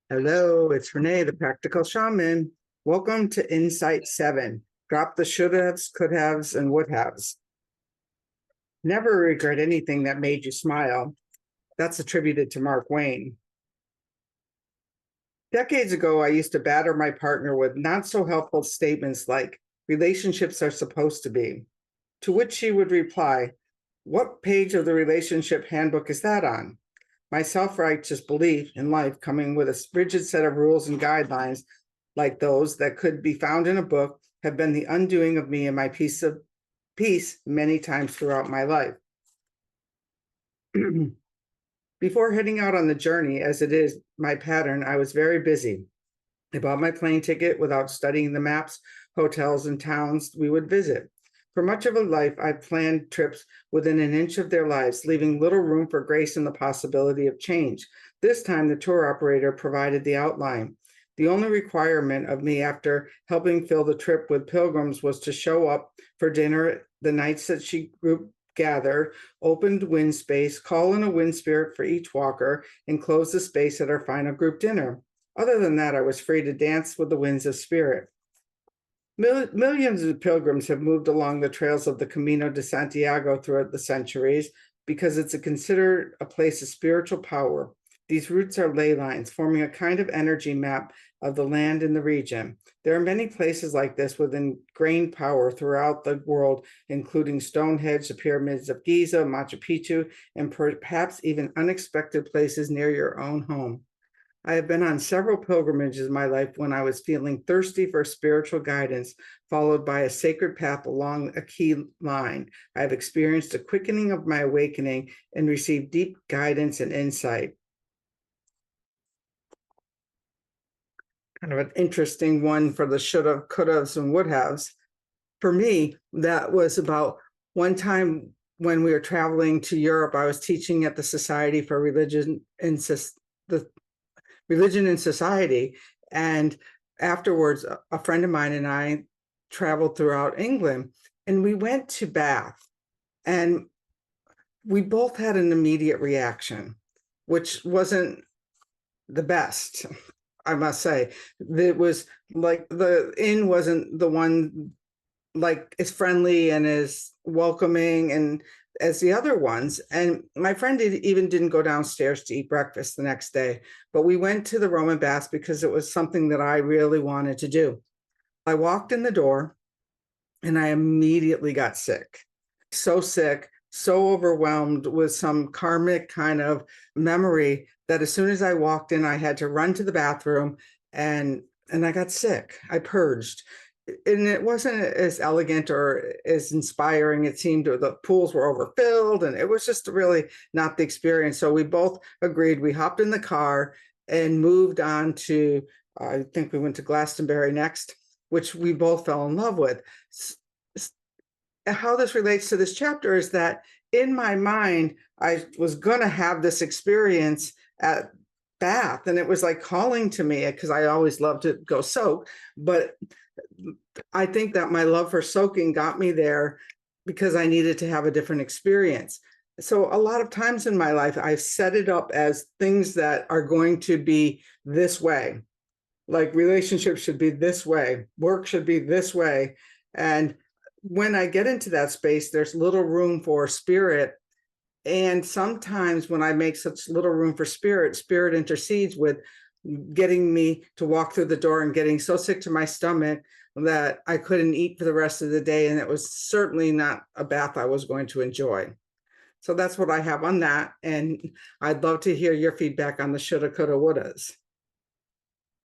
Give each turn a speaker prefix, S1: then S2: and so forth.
S1: Hello, it's Renee, the Practical Shaman. Welcome to Insight 7. Drop the should haves, could haves, and would haves. Never regret anything that made you smile. That's attributed to Mark Twain. Decades ago, I used to batter my partner with not so helpful statements like, relationships are supposed to be. To which she would reply, what page of the relationship handbook is that on? My self-righteous belief in life coming with a rigid set of rules and guidelines like those that could be found in a book have been the undoing of me and my peace many times throughout my life. Before heading out on the journey, as it is my pattern, I was very busy. I bought my plane ticket without studying the maps, hotels, and towns we would visit. For much of a life, I planned trips within an inch of their lives, leaving little room for grace and the possibility of change. This time, the tour operator provided the outline. The only requirement of me after helping fill the trip with pilgrims was to show up for dinner the nights that she group gathered, opened wind space, call in a wind spirit for each walker, and close the space at our final group dinner. Other than that, I was free to dance with the winds of spirit. Millions of pilgrims have moved along the trails of the Camino de Santiago throughout the centuries because it's considered a place of spiritual power. These routes are ley lines, forming a kind of energy map of the land in the region. There are many places like this with ingrained power throughout the world, including Stonehenge, the pyramids of Giza, Machu Picchu, and perhaps even unexpected places near your own home. I have been on several pilgrimages in my life when I was feeling thirsty for spiritual guidance, followed by a sacred path along a key line. I have experienced a quickening of my awakening and received deep guidance and insight. Kind of an interesting one for the should have, could haves, and would haves. For me, that was about one time when we were traveling to Europe. I was teaching at the Society for Religion and Society, and afterwards a friend of mine and I traveled throughout England, and we went to Bath, and we both had an immediate reaction, which wasn't the best, I must say. It was like the inn wasn't the one like as friendly and as welcoming and as the other ones. And my friend even didn't go downstairs to eat breakfast the next day, but we went to the Roman baths because it was something that I really wanted to do. I walked in the door and I immediately got sick, so overwhelmed with some karmic kind of memory that as soon as I walked in, I had to run to the bathroom and I got sick. I purged. And it wasn't as elegant or as inspiring. It seemed the pools were overfilled and it was just really not the experience. So we both agreed. We hopped in the car and moved on to, I think we went to Glastonbury next, which we both fell in love with. How this relates to this chapter is that in my mind, I was going to have this experience at Bath, and it was like calling to me because I always loved to go soak. But I think that my love for soaking got me there because I needed to have a different experience. So a lot of times in my life, I've set it up as things that are going to be this way, like relationships should be this way, work should be this way. And when I get into that space, there's little room for spirit. And sometimes when I make such little room for spirit, spirit intercedes with getting me to walk through the door and getting so sick to my stomach that I couldn't eat for the rest of the day. And it was certainly not a bath I was going to enjoy. So that's what I have on that. And I'd love to hear your feedback on the shoulda, coulda, wouldas.